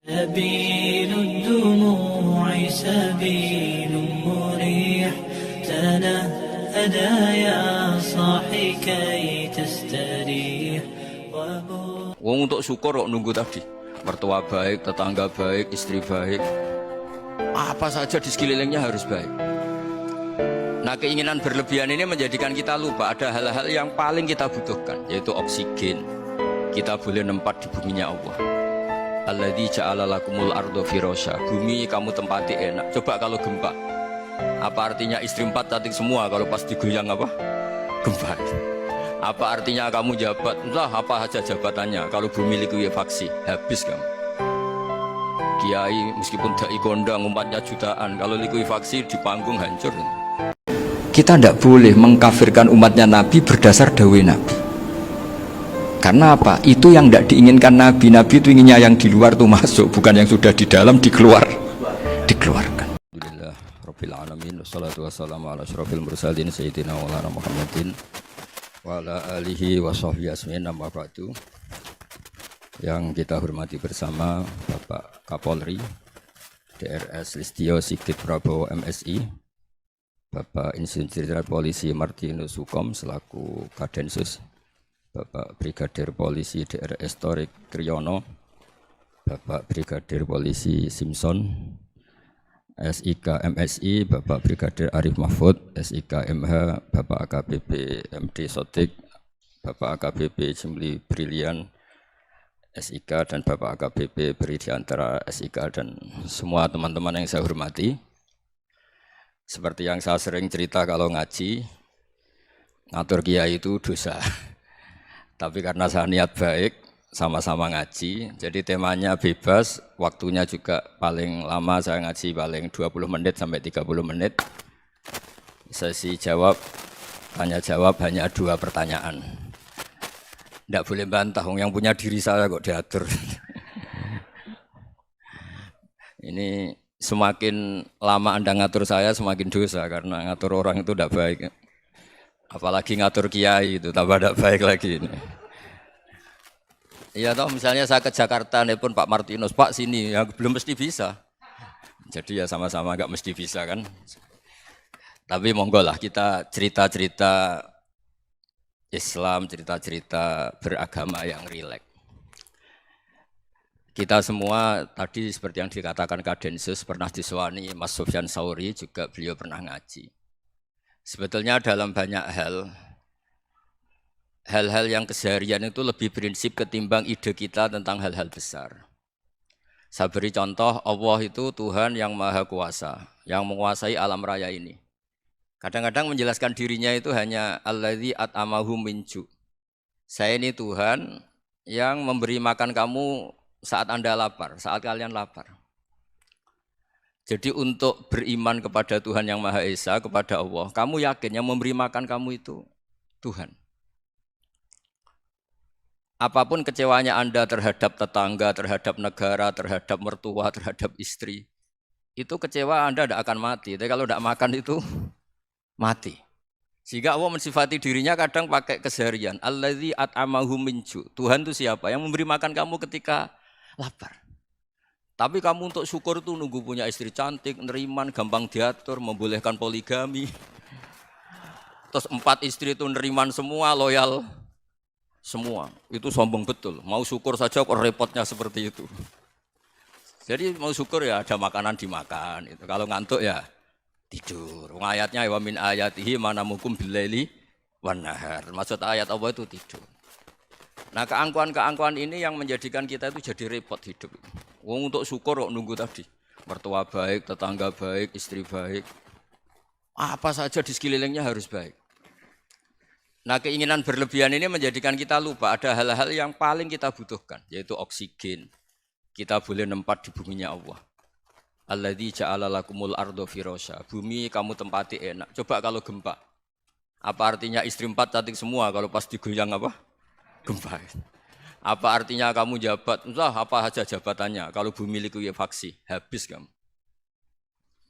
سبيل الدموع سبيل مريح تنهدى يا صاحي كي تستريح Wong untuk syukur kok nunggu tadi. Mertua baik, tetangga baik, istri baik. Apa saja di sekelilingnya harus baik. Nah, keinginan berlebihan ini menjadikan kita lupa ada hal-hal yang paling kita butuhkan, yaitu oksigen. Kita boleh nempat di buminya Allah. Alladzi ja'ala lakumul ardo firasya. Bumi kamu tempati enak. Coba kalau gempa. Apa artinya istri 4 cantik semua kalau pas digoyang apa? Gempa. Apa artinya kamu jabat? Entah apa saja jabatannya. Kalau bumi likuifaksi, habis kamu. Kiai meskipun dai kondang umatnya jutaan, kalau likuifaksi di panggung hancur. Kita tidak boleh mengkafirkan umatnya Nabi berdasar dawai Nabi. Karena apa? Itu yang tidak diinginkan Nabi. Nabi itu inginnya yang di luar itu masuk, bukan yang sudah di dalam dikeluarkan. Alhamdulillah Rabbil Alamin. Wassalatu wassalamu ala asyrafil mursalin Sayyidina Maulana Muhammadin wa ala alihi wa sahbihi asmin. Amma ba'du. Yang kita hormati bersama Bapak Kapolri DRS Listio Sigit Prabowo MSI, Bapak Insinyur Jenderal Polisi Martinus Hukom selaku Kadensus, Bapak Brigadir Polisi DRS Torik Kriyono, Bapak Brigadir Polisi Simpson SIK MSI, Bapak Brigadir Arif Mahfud SIK MH, Bapak AKBP MD Sotik, Bapak AKBP Jimli Brilian SIK, dan Bapak AKBP Beridiantara SIK, dan semua teman-teman yang saya hormati. Seperti yang saya sering cerita kalau ngaji, ngatur kiai itu dosa. Tapi karena saya niat baik, sama-sama ngaji, jadi temanya bebas, waktunya juga paling lama saya ngaji paling 20 menit sampai 30 menit. Sesi jawab, tanya jawab hanya 2 pertanyaan. Tidak boleh bantah, yang punya diri saya kok diatur. Ini semakin lama Anda ngatur saya, semakin dosa, karena ngatur orang itu tidak baik. Apalagi ngatur kiai itu, tambah tidak baik lagi ini. Iya toh, misalnya saya ke Jakarta, nelpon Pak Martinus, Pak sini, ya belum mesti bisa. Jadi ya sama-sama nggak mesti bisa kan. Tapi monggo lah kita cerita-cerita Islam, cerita-cerita beragama yang rileks. Kita semua tadi seperti yang dikatakan Kadensus pernah disewani Mas Sufyan Sauri, juga beliau pernah ngaji. Sebetulnya dalam banyak hal-hal yang keseharian itu lebih prinsip ketimbang ide kita tentang hal-hal besar. Saya beri contoh, Allah itu Tuhan yang maha kuasa, yang menguasai alam raya ini. Kadang-kadang menjelaskan dirinya itu hanya alladzi at'amahum min ju'. Saya ini Tuhan yang memberi makan kamu saat Anda lapar, saat kalian lapar. Jadi untuk beriman kepada Tuhan yang Maha Esa, kepada Allah, kamu yakin yang memberi makan kamu itu Tuhan. Apapun kecewanya Anda terhadap tetangga, terhadap negara, terhadap mertua, terhadap istri, itu kecewa Anda tidak akan mati. Tapi kalau tidak makan itu mati. Sehingga Allah mensifati dirinya kadang pakai keseharian. Alladzi at'amahum min ju'. Tuhan itu siapa? Yang memberi makan kamu ketika lapar. Tapi kamu untuk syukur itu nunggu punya istri cantik, neriman, gampang diatur, membolehkan poligami. Terus 4 istri itu neriman semua, loyal semua. Itu sombong betul. Mau syukur saja kok repotnya seperti itu. Jadi mau syukur ya ada makanan dimakan. Itu. Kalau ngantuk ya tidur. Ayatnya wa min ayatihi manamukum billaili wan nahar. Maksud ayat Allah itu tidur. Nah, keangkuhan-keangkuhan ini yang menjadikan kita itu jadi repot hidup. Wong untuk syukur kok nunggu tadi. Mertua baik, tetangga baik, istri baik. Apa saja di sekelilingnya harus baik. Nah, keinginan berlebihan ini menjadikan kita lupa ada hal-hal yang paling kita butuhkan, yaitu oksigen. Kita boleh nempat di buminya Allah. Alladzi ja'ala lakumul ardo firasya. Bumi kamu tempati enak. Coba kalau gempa. Apa artinya istri 4 cantik semua kalau pas digoyang apa? Gempa. Apa artinya kamu jabat? Entah apa saja jabatannya. Kalau bumi likuifaksi, habis kamu.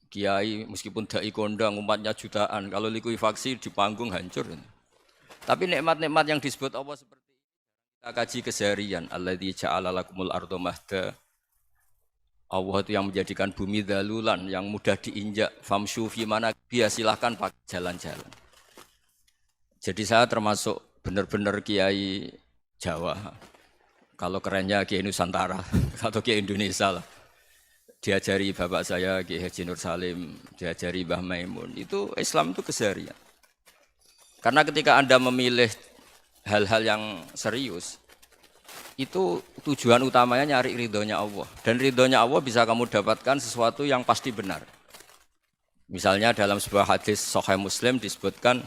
Kiai meskipun dai kondang umatnya jutaan, kalau likuifaksi di panggung hancur. Tapi nikmat-nikmat yang disebut Allah seperti ini kita kaji keseharian. Alladzi ja'ala lakumul ardo mahda Allah itu yang menjadikan bumi dalulan, yang mudah diinjak. Famshu fi mana dia silahkan pakai jalan-jalan. Jadi saya termasuk benar-benar kiai Jawa. Kalau kerennya kiai Nusantara atau kiai Indonesia lah. Diajari bapak saya Kiai Haji Nur Salim, diajari Mbah Maimun. Itu Islam itu keseharian. Karena ketika Anda memilih hal-hal yang serius, itu tujuan utamanya nyari ridhonya Allah. Dan ridhonya Allah bisa kamu dapatkan sesuatu yang pasti benar. Misalnya dalam sebuah hadis Sahih Muslim disebutkan,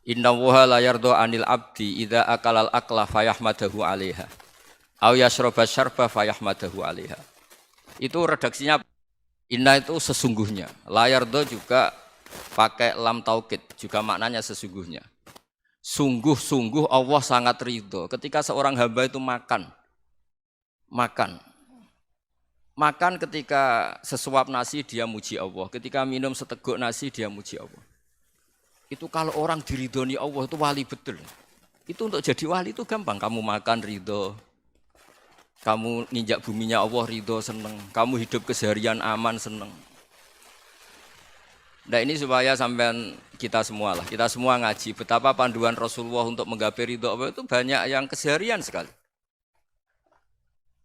Inna wuha la yardo anil abdi idha akalal akla fayahmadahu alaiha. Au yashroba syarba fayahmadahu alaiha. Itu redaksinya, inna itu sesungguhnya. La yardo juga pakai lam taukid, juga maknanya sesungguhnya. Sungguh-sungguh Allah sangat ridho ketika seorang hamba itu makan ketika sesuap nasi dia muji Allah, ketika minum seteguk nasi dia muji Allah. Itu kalau orang diridhoni Allah itu wali betul. Itu untuk jadi wali itu gampang, kamu makan ridho, kamu nginjak buminya Allah ridho seneng, kamu hidup keseharian aman seneng. Nah ini supaya sampean kita semua ngaji betapa panduan Rasulullah untuk menggapai ridho Allah itu banyak yang keseharian sekali.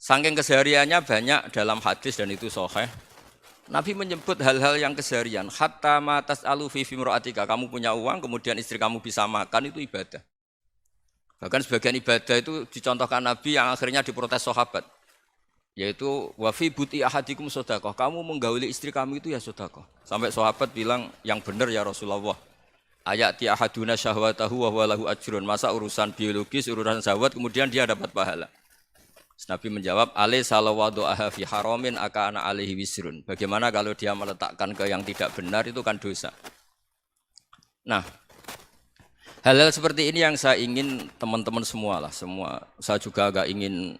Saking kesehariannya banyak dalam hadis dan itu sahih. Nabi menyebut hal-hal yang keseharian. Hatta ma tas'alu fi fimra'atika, kamu punya uang kemudian istri kamu bisa makan itu ibadah. Bahkan sebagian ibadah itu dicontohkan Nabi yang akhirnya diprotes sahabat. Yaitu wa fi buti ahadikum sedekah, kamu menggauli istri kamu itu ya sedekah. Sampai sahabat bilang yang benar ya Rasulullah. Ayati ahaduna syahwatahu wa huwa lahu ajrun. Masa urusan biologis, urusan syahwat kemudian dia dapat pahala. Nabi menjawab, alai salawadu'aha fi haramin akana alaihi wisrun. Bagaimana kalau dia meletakkan ke yang tidak benar itu kan dosa. Nah, hal-hal seperti ini yang saya ingin teman-teman semua lah, semua. Saya juga agak ingin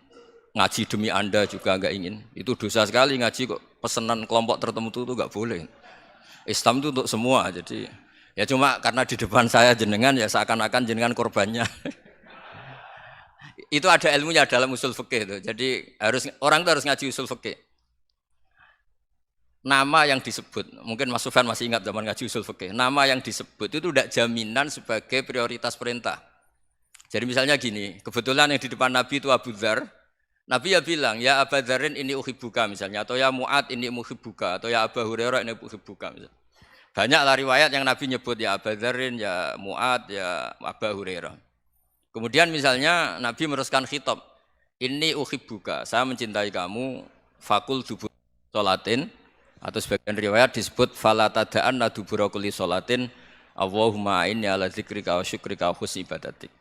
ngaji demi Anda juga agak ingin. Itu dosa sekali ngaji kok pesanan kelompok tertentu itu enggak boleh. Islam itu untuk semua. Jadi ya cuma karena di depan saya jenengan ya seakan-akan jenengan korbannya. Itu ada ilmunya dalam usul fikih itu. Jadi orang itu harus ngaji usul fikih. Nama yang disebut, mungkin Mas Sufyan masih ingat zaman ngaji usul fikih. Nama yang disebut itu tidak jaminan sebagai prioritas perintah. Jadi misalnya gini, kebetulan yang di depan Nabi itu Abu Dzar. Nabi ya bilang, ya Abu Dzarin ini uhibbuka misalnya, atau ya Mu'ad ini muhibbuka, atau ya Abu Hurairah ini uhibbuka misalnya. Banyaklah riwayat yang Nabi nyebut ya Abu Dzarin, ya Mu'ad, ya Abu Hurairah. Kemudian misalnya Nabi meneruskan khitab, ini uhibbuka, saya mencintai kamu, fakul dubur sholatin, atau sebagian riwayat disebut fala tada'anna dubura kulli sholatin, Allahumma inni ala dzikrika wa syukrika wa husni ibadatik.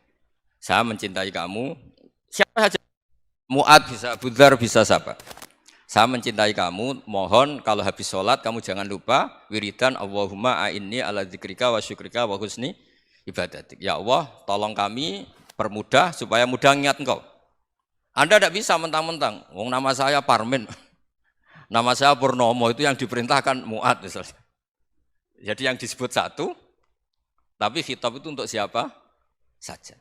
Saya mencintai kamu, siapa saja, Mu'ad bisa, Abu Dzar bisa siapa. Saya mencintai kamu, mohon kalau habis sholat kamu jangan lupa wiridan Allahumma a'inni ala dzikrika wa syukrika wa husni ibadatik. Ya Allah, tolong kami permudah supaya mudah ingat engkau. Anda tidak bisa mentang-mentang, wong nama saya Parmin, nama saya Purnomo, itu yang diperintahkan Mu'ad misalnya. Jadi yang disebut satu, tapi khitab itu untuk siapa saja.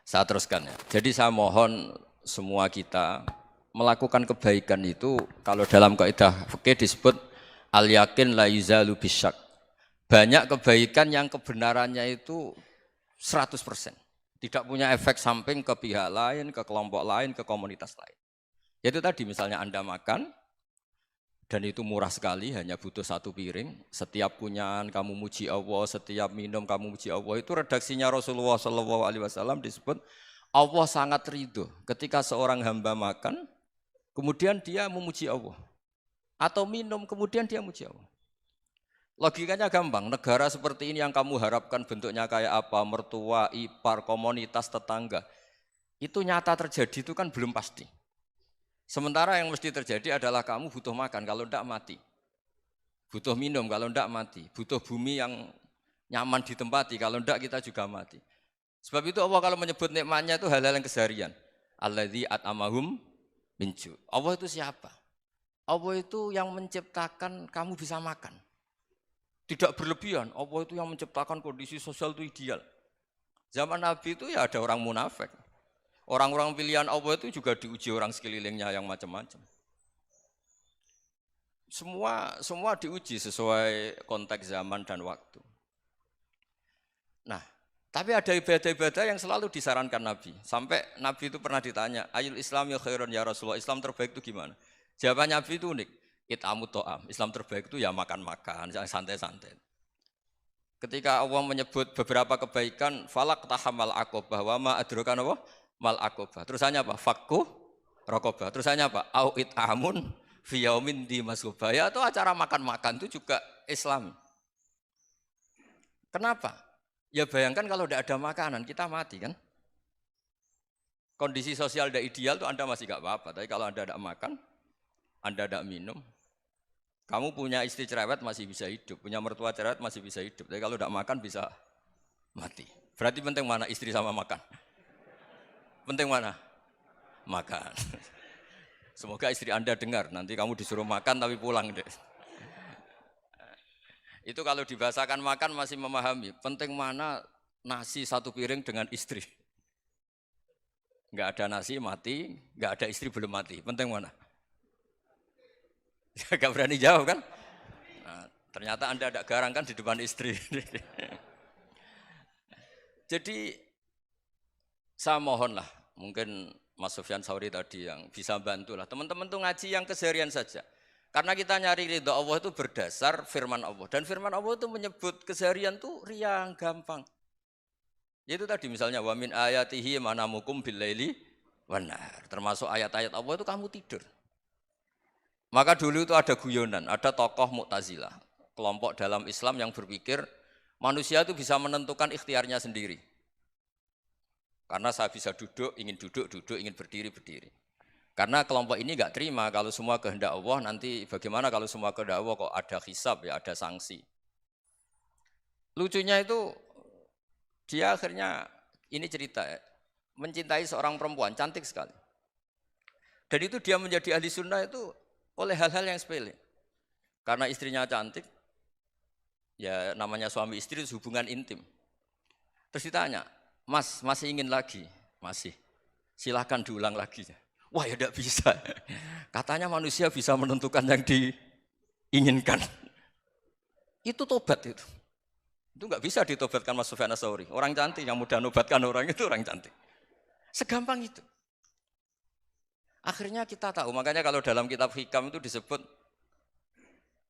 Saya teruskan ya. Jadi saya mohon semua kita melakukan kebaikan itu kalau dalam kaidah fikih disebut al yakin la yuzalu bisyak. Banyak kebaikan yang kebenarannya itu 100%. Tidak punya efek samping ke pihak lain, ke kelompok lain, ke komunitas lain. Yaitu tadi misalnya Anda makan dan itu murah sekali, hanya butuh satu piring. Setiap punyaan kamu muji Allah, setiap minum kamu muji Allah. Itu redaksinya Rasulullah SAW disebut Allah sangat ridho ketika seorang hamba makan, kemudian dia memuji Allah. Atau minum, kemudian dia muji Allah. Logikanya gampang, negara seperti ini yang kamu harapkan bentuknya kayak apa, mertua, ipar, komunitas, tetangga. Itu nyata terjadi itu kan belum pasti. Sementara yang mesti terjadi adalah kamu butuh makan, kalau tidak mati. Butuh minum, kalau tidak mati. Butuh bumi yang nyaman ditempati, kalau tidak kita juga mati. Sebab itu Allah kalau menyebut nikmatnya itu hal-hal yang keseharian. Alladzi at'amahum min ju'. Allah itu siapa? Allah itu yang menciptakan kamu bisa makan. Tidak berlebihan, Allah itu yang menciptakan kondisi sosial itu ideal. Zaman Nabi itu ya ada orang munafik. Orang-orang pilihan Allah itu juga diuji orang sekelilingnya yang macam-macam. Semua diuji sesuai konteks zaman dan waktu. Nah, tapi ada ibadah-ibadah yang selalu disarankan Nabi. Sampai Nabi itu pernah ditanya, ayul Islam ya khairun ya Rasulullah, Islam terbaik itu gimana? Jawaban Nabi itu unik, it'amu to'am. Islam terbaik itu ya makan-makan, yang santai-santai. Ketika Allah menyebut beberapa kebaikan, falak tahamal aqobah, wa ma adrokan apa? Mal aqobah. Terusannya apa? Fakku rokobah. Terusannya apa? Au it'amun fiyaumin di masubaya, atau acara makan-makan itu juga Islam. Kenapa? Ya bayangkan kalau tidak ada makanan, kita mati kan? Kondisi sosial tidak ideal itu Anda masih gak apa-apa. Tapi kalau Anda tidak makan, Anda tidak minum, kamu punya istri cerewet masih bisa hidup, punya mertua cerewet masih bisa hidup. Tapi kalau tidak makan bisa mati. Berarti penting mana istri sama makan? Penting mana? Makan. Semoga istri Anda dengar, nanti kamu disuruh makan tapi pulang deh. Itu kalau dibahasakan makan masih memahami. Penting mana nasi satu piring dengan istri. Enggak ada nasi mati, enggak ada istri belum mati. Penting mana? Enggak berani jawab kan? Nah, ternyata Anda ada garang kan di depan istri. Jadi saya mohonlah, mungkin Mas Sufyan Sauri tadi yang bisa bantulah. Teman-teman tuh ngaji yang keseharian saja. Karena kita nyari ridho Allah itu berdasar firman Allah. Dan firman Allah itu menyebut keseharian tuh riang, gampang. Itu tadi misalnya wa min ayatihi manamukum billaili wanar. Termasuk ayat-ayat Allah itu kamu tidur. Maka dulu itu ada guyonan, ada tokoh Mu'tazilah, kelompok dalam Islam yang berpikir manusia itu bisa menentukan ikhtiarnya sendiri. Karena saya bisa duduk, ingin berdiri. Karena kelompok ini enggak terima kalau semua kehendak Allah, nanti bagaimana kalau semua kehendak Allah kok ada hisab ya, ada sanksi. Lucunya itu dia akhirnya, ini cerita ya, mencintai seorang perempuan, cantik sekali. Dan itu dia menjadi ahli sunnah itu oleh hal-hal yang sepele. Karena istrinya cantik, ya namanya suami istri itu hubungan intim. Terus ditanya, Mas, masih ingin lagi? Masih. Silahkan diulang lagi. Wah ya tidak bisa. Katanya manusia bisa menentukan yang diinginkan. Itu tobat itu. Itu nggak bisa ditobatkan Mas Sufyan Ats-Tsauri. Orang cantik yang mudah nobatkan orang itu orang cantik. Segampang itu. Akhirnya kita tahu, makanya kalau dalam kitab Hikam itu disebut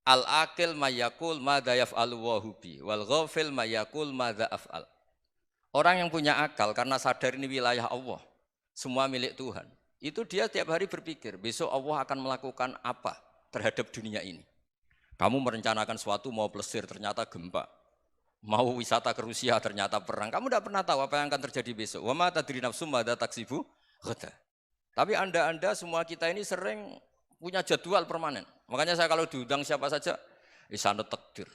al-aqil mayyakul madza yaf'alu wa hubi wal ghafil mayyakul madza af'al. Orang yang punya akal karena sadar ini wilayah Allah, semua milik Tuhan. Itu dia tiap hari berpikir, besok Allah akan melakukan apa terhadap dunia ini. Kamu merencanakan sesuatu mau plesir, ternyata gempa. Mau wisata ke Rusia, ternyata perang. Kamu tidak pernah tahu apa yang akan terjadi besok. Wa ma tadri nafsum madza taksibu ghadan. Tapi anda semua kita ini sering punya jadwal permanen. Makanya saya kalau diundang siapa saja, sanad takdir.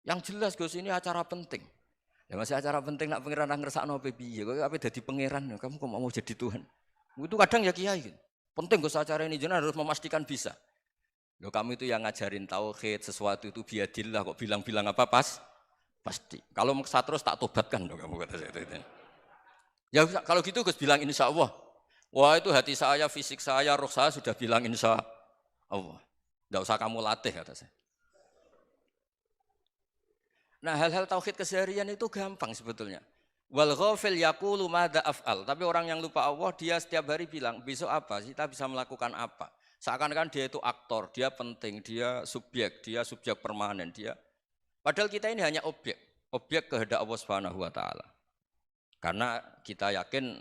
Yang jelas Gus ini acara penting. Ya masih acara penting nak pangeran ngersakno apa piye? Kok ape dadi pangeran? Kamu kok mau jadi Tuhan? Itu kadang ya kiai gitu. Penting Gus acara ini jenengan harus memastikan bisa. Loh kamu itu yang ngajarin tauhid, sesuatu itu biadillah kok bilang-bilang apa pasti. Kalau maksa terus tak tobatkan loh kamu kata saya itu. Ya kalau gitu Gus bilang insya Allah. Wah itu hati saya, fisik saya, roh saya sudah bilang insya Allah. Tidak usah kamu latih kata saya. Nah hal-hal tauhid keseharian itu gampang sebetulnya. Wal ghafil yaqulu madza af'al. Tapi orang yang lupa Allah dia setiap hari bilang besok apa? Kita bisa melakukan apa? Seakan-akan dia itu aktor, dia penting, dia subjek permanen dia. Padahal kita ini hanya objek kehendak Allah Subhanahu wa taala. Karena kita yakin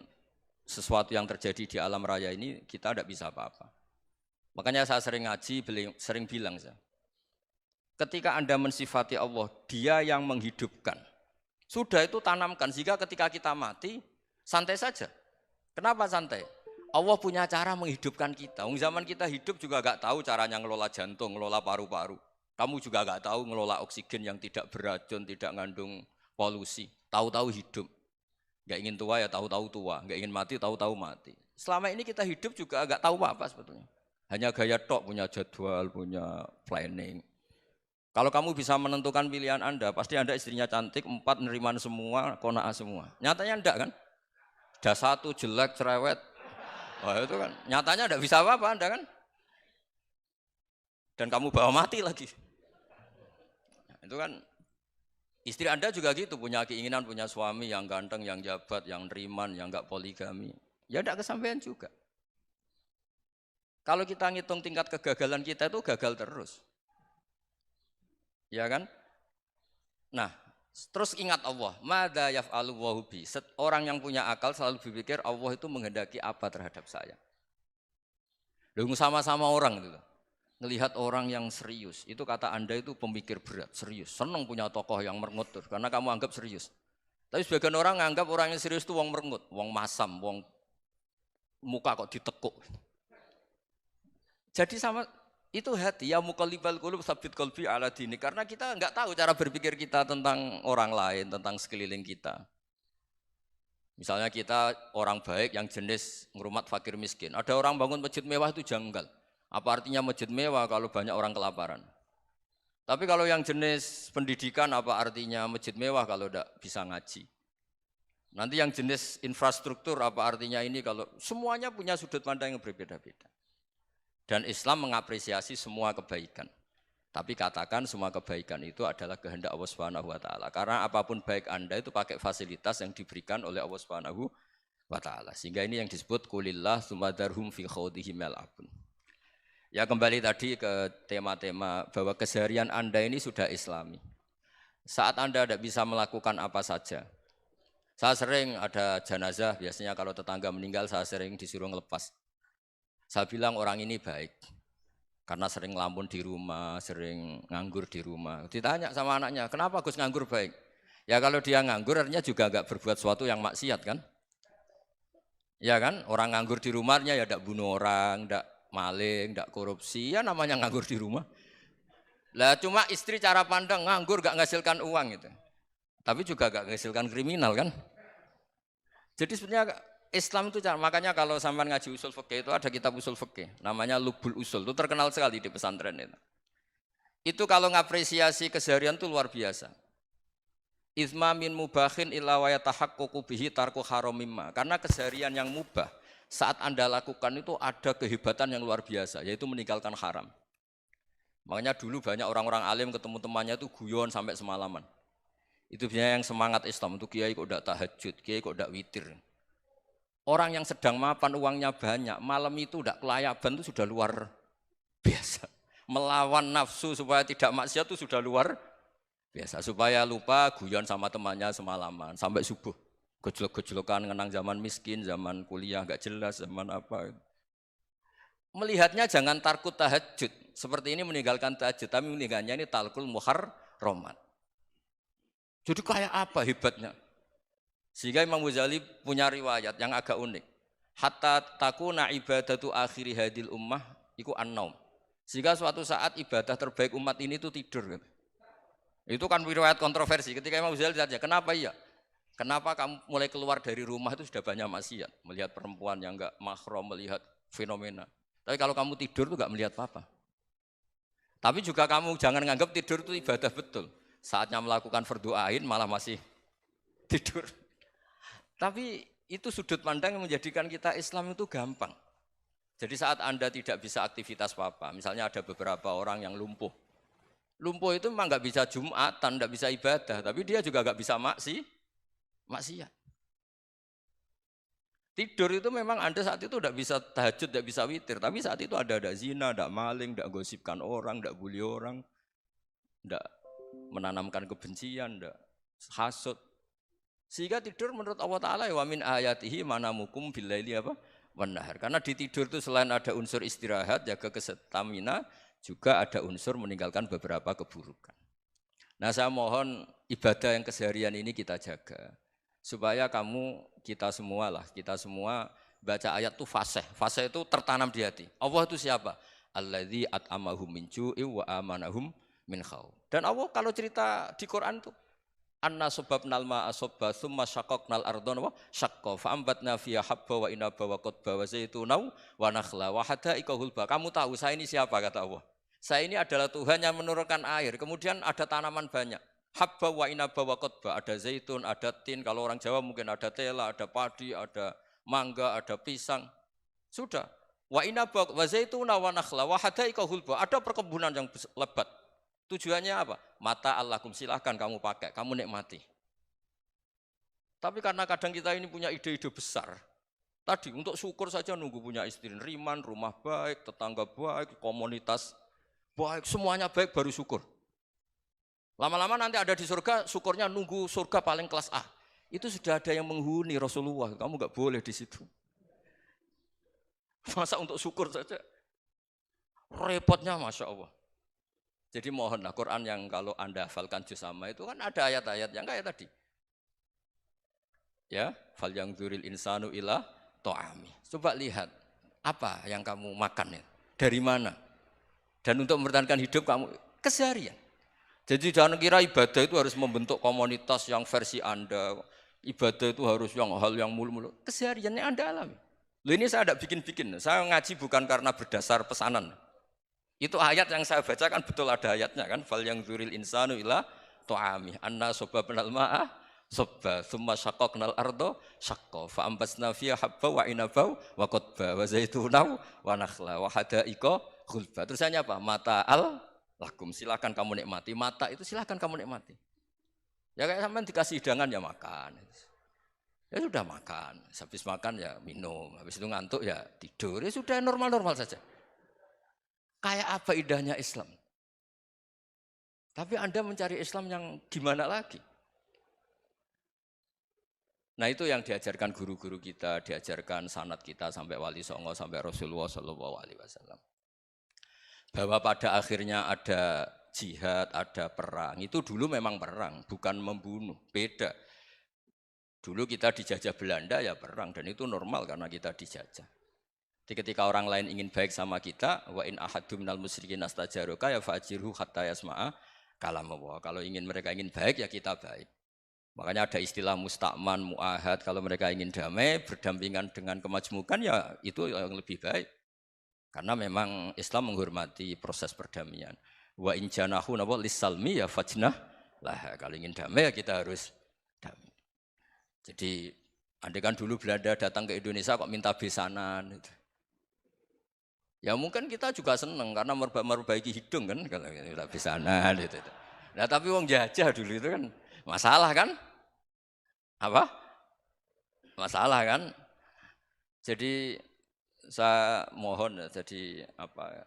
sesuatu yang terjadi di alam raya ini kita tidak bisa apa-apa. Makanya saya sering ngaji, sering bilang saya. Ketika Anda mensifati Allah, dia yang menghidupkan. Sudah itu tanamkan, sehingga ketika kita mati, santai saja. Kenapa santai? Allah punya cara menghidupkan kita. Zaman kita hidup juga gak tahu caranya ngelola jantung, ngelola paru-paru. Kamu juga gak tahu ngelola oksigen yang tidak beracun, tidak mengandung polusi. Tahu-tahu hidup. Gak ingin tua ya tahu-tahu tua, gak ingin mati tahu-tahu mati. Selama ini kita hidup juga gak tahu apa sebetulnya. Hanya gaya tok, punya jadwal, punya planning. Kalau kamu bisa menentukan pilihan Anda, pasti Anda istrinya cantik, 4 neriman semua, kona'ah semua. Nyatanya enggak kan? Ada 1 jelek, cerewet. Wah itu kan, nyatanya enggak bisa apa-apa Anda kan? Dan kamu bawa mati lagi. Nah, itu kan istri Anda juga gitu, punya keinginan punya suami yang ganteng, yang jabat, yang neriman, yang enggak poligami. Ya enggak kesampaian juga. Kalau kita ngitung tingkat kegagalan kita itu gagal terus. Ya kan? Nah, terus ingat Allah, madza yaf'alu wa bi. Orang yang punya akal selalu berpikir Allah itu menghendaki apa terhadap saya. Lalu sama-sama orang gitu. Ngelihat orang yang serius, itu kata Anda itu pemikir berat, serius. Senang punya tokoh yang merengut karena kamu anggap serius. Tapi sebagian orang nganggap orang yang serius itu wong merengut, wong masam, wong muka kok ditekuk. Jadi sama itu hati ya muqallibal qulub tsabbit qalbi ala dini, karena kita enggak tahu cara berpikir kita tentang orang lain, tentang sekeliling kita. Misalnya kita orang baik yang jenis ngrumat fakir miskin. Ada orang bangun masjid mewah itu janggal. Apa artinya masjid mewah kalau banyak orang kelaparan? Tapi kalau yang jenis pendidikan apa artinya masjid mewah kalau tidak bisa ngaji? Nanti yang jenis infrastruktur apa artinya ini kalau semuanya punya sudut pandang yang berbeda-beda. Dan Islam mengapresiasi semua kebaikan. Tapi katakan semua kebaikan itu adalah kehendak Allah Subhanahu wa taala. Karena apapun baik Anda itu pakai fasilitas yang diberikan oleh Allah Subhanahu wa taala. Sehingga ini yang disebut kulillah sumadarhum fi khawdihim yal'abun. Ya kembali tadi ke tema-tema bahwa keseharian Anda ini sudah Islami. Saat Anda tidak bisa melakukan apa saja. Saya sering ada jenazah, biasanya kalau tetangga meninggal saya sering disuruh ngelepas. Saya bilang orang ini baik, karena sering ngelamun di rumah, sering nganggur di rumah. Ditanya sama anaknya, kenapa Gus nganggur baik? Ya kalau dia nganggur artinya juga enggak berbuat sesuatu yang maksiat kan? Ya kan, orang nganggur di rumahnya ya enggak bunuh orang, enggak maling, enggak korupsi, ya namanya nganggur di rumah. Lah cuma istri cara pandang nganggur enggak menghasilkan uang gitu. Tapi juga enggak menghasilkan kriminal kan? Jadi sebenarnya Islam itu makanya kalau sampean ngaji usul fikih itu ada kitab usul fikih namanya Lubul Usul, itu terkenal sekali di pesantren itu. Itu kalau ngapresiasi keseharian itu luar biasa. Izma min mubahin illa wa yatahaqqaqu bihi tarku haramimma. Karena keseharian yang mubah saat Anda lakukan itu ada kehebatan yang luar biasa, yaitu meninggalkan haram. Makanya dulu banyak orang-orang alim ketemu temannya itu guyon sampai semalaman. Itu biasanya yang semangat Islam itu kiai kok tidak tahajud, kiai kok tidak witir. Orang yang sedang mapan uangnya banyak, malam itu tidak kelayaban itu sudah luar biasa. Melawan nafsu supaya tidak maksiat itu sudah luar biasa. Supaya lupa guyon sama temannya semalaman sampai subuh. Gejolok-gejolokan ngenang zaman miskin, zaman kuliah nggak jelas, zaman apa. Melihatnya jangan tarkut tahajud. Seperti ini meninggalkan tahajud, tapi meninggalnya ini talkul muharramat. Jadi kayak apa hebatnya? Sehingga Imam Ghazali punya riwayat yang agak unik. Hatta takuna ibadatu akhiri hadil ummah iku an-naum. Sehingga suatu saat ibadah terbaik umat ini itu tidur. Itu kan riwayat kontroversi. Ketika Imam Ghazali ditanya, kenapa iya? Kenapa kamu mulai keluar dari rumah itu sudah banyak maksiat? Melihat perempuan yang enggak mahram, melihat fenomena. Tapi kalau kamu tidur itu enggak melihat apa-apa. Tapi juga kamu jangan nganggap tidur itu ibadah betul. Saatnya melakukan fardu ain malah masih tidur. Tapi itu sudut pandang yang menjadikan kita Islam itu gampang. Jadi saat Anda tidak bisa aktivitas apa-apa, misalnya ada beberapa orang yang lumpuh. Lumpuh itu memang nggak bisa Jumatan, nggak bisa ibadah, tapi dia juga nggak bisa maksiat. Tidur itu memang Anda saat itu nggak bisa tahajud, nggak bisa witir, tapi saat itu ada zina, ada maling, nggak gosipkan orang, nggak bully orang, nggak menanamkan kebencian, nggak hasud. Sehingga tidur menurut Allah Ta'ala wa min ayatihi manamukum billaili apa? Wan-nahar. Karena di tidur itu selain ada unsur istirahat, jaga kestamina, juga ada unsur meninggalkan beberapa keburukan. Nah saya mohon ibadah yang keseharian ini kita jaga. Supaya kita semua baca ayat itu fasih. Fasih itu tertanam di hati. Allah itu siapa? Alladzi at'amahum min ju'i wa amanahum min khauf. Dan Allah kalau cerita di Quran itu anna sababnal ma'a sabba thumma syaqaqnal ardha wa syaqqa fa ambatna fiha habba wa inaba wa qadba wa zaituna wa nakhla wa hada'iqa hulba. Kamu tahu saya ini siapa kata Allah? Saya ini adalah Tuhan yang menurunkan air, kemudian ada tanaman banyak. Habba wa inaba wa qadba, ada zaitun, ada tin, kalau orang Jawa mungkin ada tela, ada padi, ada mangga, ada pisang. Sudah. Wa inaba wa zaituna wa nakhla wa hadaika hulba. Ada perkebunan yang lebat. Tujuannya apa? Mata Allahkum, silahkan kamu pakai, kamu nikmati. Tapi karena kadang kita ini punya ide-ide besar. Tadi untuk syukur saja nunggu punya istri riman, rumah baik, tetangga baik, komunitas baik, semuanya baik baru syukur. Lama-lama nanti ada di surga, syukurnya nunggu surga paling kelas A. Itu sudah ada yang menghuni Rasulullah, kamu nggak boleh di situ. Masa untuk syukur saja? Repotnya Masya Allah. Jadi mohonlah Quran yang kalau Anda hafalkan juz sama itu kan ada ayat-ayat yang kayak tadi. Ya, fal yang dzuril insanu ila ta'ami. Coba lihat apa yang kamu makan ya? Dari mana? Dan untuk mempertahankan hidup kamu keseharian. Jadi jangan kira ibadah itu harus membentuk komunitas yang versi Anda. Ibadah itu harus yang hal yang mulu-mulu. Kesehariannya Anda alami. Loh ini saya tidak bikin-bikin. Saya ngaji bukan karena berdasar pesanan. Itu ayat yang saya baca kan betul ada ayatnya kan. Fal yang dzuril insanu ila ta'ami. Anna sobabnal ma'ah sobba. Thumma syaqaqnal ardo syaqqa. Fa'ambasna fiha habba wa inabau wa qadba. Wa zaitunau wa nakhla. Wa hadaika khulba. Terusannya apa? Mata'al lakum. Silakan kamu nikmati. Mata itu silakan kamu nikmati. Ya kayak sampean dikasih hidangan ya makan. Ya sudah makan. Habis makan ya minum. Habis itu ngantuk ya tidur. Ya sudah normal-normal saja. Kayak apa indahnya Islam. Tapi Anda mencari Islam yang gimana lagi? Nah itu yang diajarkan guru-guru kita, diajarkan sanad kita sampai Wali Songo, sampai Rasulullah SAW. Bahwa pada akhirnya ada jihad, ada perang. Itu dulu memang perang, bukan membunuh, beda. Dulu kita dijajah Belanda ya perang, dan itu normal karena kita dijajah. Jadi ketika orang lain ingin baik sama kita, wa in ahadum minal musyrikin astajaroka ya fa'jirhu hatta yasma'a kalam Allah. Kalau mereka ingin baik ya kita baik. Makanya ada istilah musta'man, mu'ahad. Kalau mereka ingin damai, berdampingan dengan kemajmukan ya itu yang lebih baik. Karena memang Islam menghormati proses perdamaian. Wa in janahu nawa lissalmi ya fajnah lah. Kalau ingin damai ya kita harus damai. Jadi andai kan dulu Belanda datang ke Indonesia kok minta besanan gitu. Ya mungkin kita juga seneng karena memperbaiki hidung kan kalau kita besanan gitu. Nah tapi wong jajah dulu itu kan masalah kan? Apa? Masalah kan? Jadi saya mohon ya, jadi apa?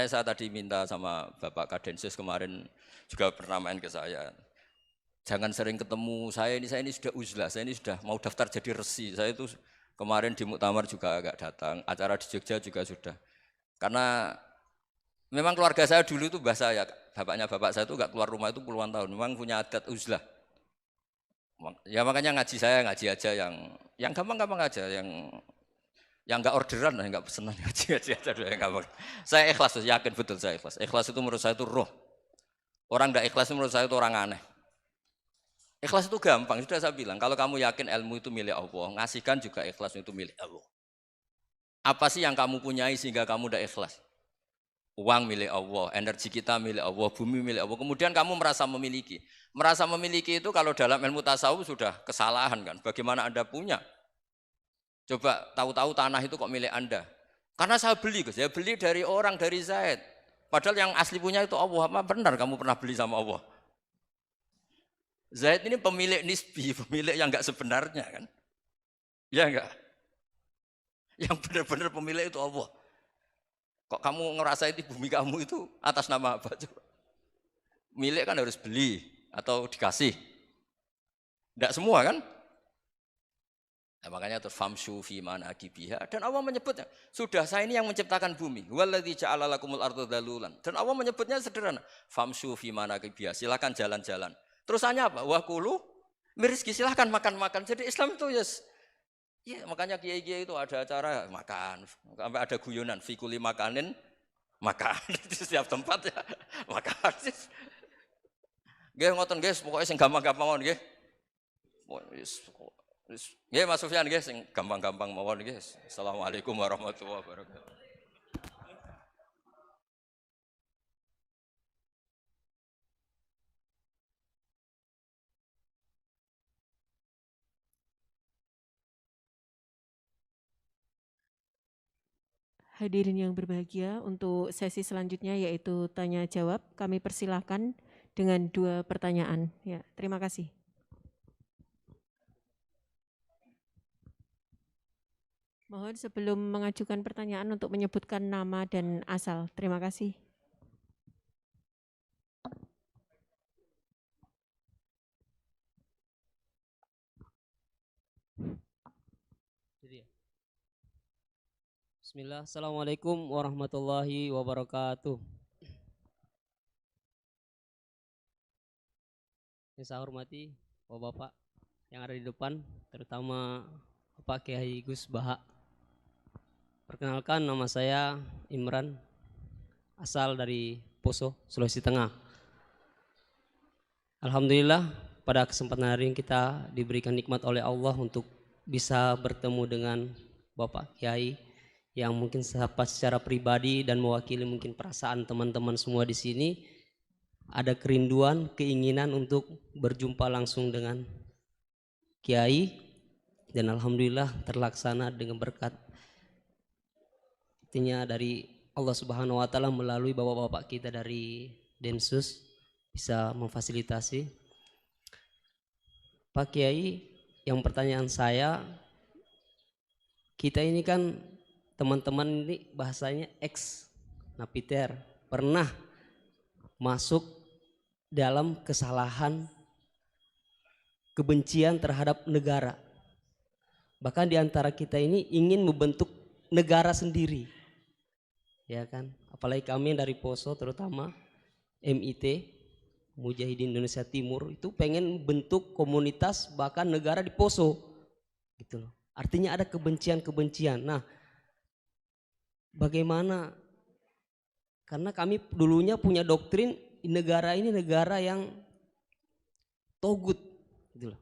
Saya tadi minta sama Bapak Kadensus kemarin juga pernah main ke saya. Jangan sering ketemu saya ini sudah uzlah, saya ini sudah mau daftar jadi resi. Saya itu kemarin di Muktamar juga agak datang, acara di Jogja juga sudah. Karena memang keluarga saya dulu itu bahasa ya, bapaknya bapak saya itu enggak keluar rumah itu puluhan tahun, memang punya adat uzlah. Ya makanya ngaji saya ngaji aja yang gampang-gampang aja, yang enggak orderan, enggak pesenan ngaji aja dulu yang gampang. Saya ikhlas, yakin betul saya ikhlas. Ikhlas itu menurut saya itu roh. Orang enggak ikhlas menurut saya itu orang aneh. Ikhlas itu gampang, sudah saya bilang. Kalau kamu yakin ilmu itu milik Allah, ngasihkan juga ikhlas itu milik Allah. Apa sih yang kamu punyai sehingga kamu tidak ikhlas? Uang milik Allah, energi kita milik Allah, bumi milik Allah. Kemudian kamu merasa memiliki. Merasa memiliki itu kalau dalam ilmu tasawuf sudah kesalahan kan. Bagaimana Anda punya? Coba tahu-tahu tanah itu kok milik Anda. Karena saya beli, saya beli dari orang, dari Zaid. Padahal yang asli punya itu Allah. Apa benar kamu pernah beli sama Allah? Zaid ini pemilik nisbi, pemilik yang enggak sebenarnya kan. Ya enggak? Yang benar-benar pemilik itu Allah. Kok kamu ngerasa itu bumi kamu itu atas nama apa? Coba. Milik kan harus beli atau dikasih. Enggak semua kan? Nah, makanya terus famshu fi manakibiha dan Allah menyebutnya sudah saya ini yang menciptakan bumi waladzi ja'ala lakumul arda dalulan dan Allah menyebutnya sederhana famshu fi manakibiha silakan jalan-jalan terusannya apa wakulu mirizki silakan makan-makan jadi Islam itu yes ya makanya kiai-kiai itu ada acara makan sampai ada guyonan fikuli makanin makan di setiap tempat ya makan nggih ngoten nggih pokoke sing gampang-gampang mawon nggih nggih Mas Sufyan nggih sing gampang-gampang mawon nggih. Assalamualaikum warahmatullahi wabarakatuh. hadirin yang berbahagia, untuk sesi selanjutnya yaitu tanya jawab, kami persilahkan dengan 2 pertanyaan. Ya, terima kasih. Mohon sebelum mengajukan pertanyaan untuk menyebutkan nama dan asal. Terima kasih. Bismillah, Assalamualaikum warahmatullahi wabarakatuh. Yang saya hormati Bapak-Bapak yang ada di depan, terutama Bapak Kiai Gus Baha. Perkenalkan, nama saya Imran, asal dari Poso, Sulawesi Tengah. Alhamdulillah pada kesempatan hari ini kita diberikan nikmat oleh Allah untuk bisa bertemu dengan Bapak Kiai yang mungkin secara pribadi dan mewakili mungkin perasaan teman-teman semua di sini, ada kerinduan, keinginan untuk berjumpa langsung dengan Kiai, dan alhamdulillah terlaksana dengan berkat artinya dari Allah Subhanahu wa taala melalui bapak-bapak kita dari Densus bisa memfasilitasi. Pak Kiai, yang pertanyaan saya, kita ini kan teman-teman ini bahasanya ex napiter, pernah masuk dalam kesalahan kebencian terhadap negara. Bahkan di antara kita ini ingin membentuk negara sendiri. Ya kan? Apalagi kami dari Poso terutama MIT, Mujahidin Indonesia Timur, itu pengen bentuk komunitas bahkan negara di Poso. Gitu loh. Artinya ada kebencian-kebencian. Nah, bagaimana? Karena kami dulunya punya doktrin negara ini negara yang togut, gitu loh.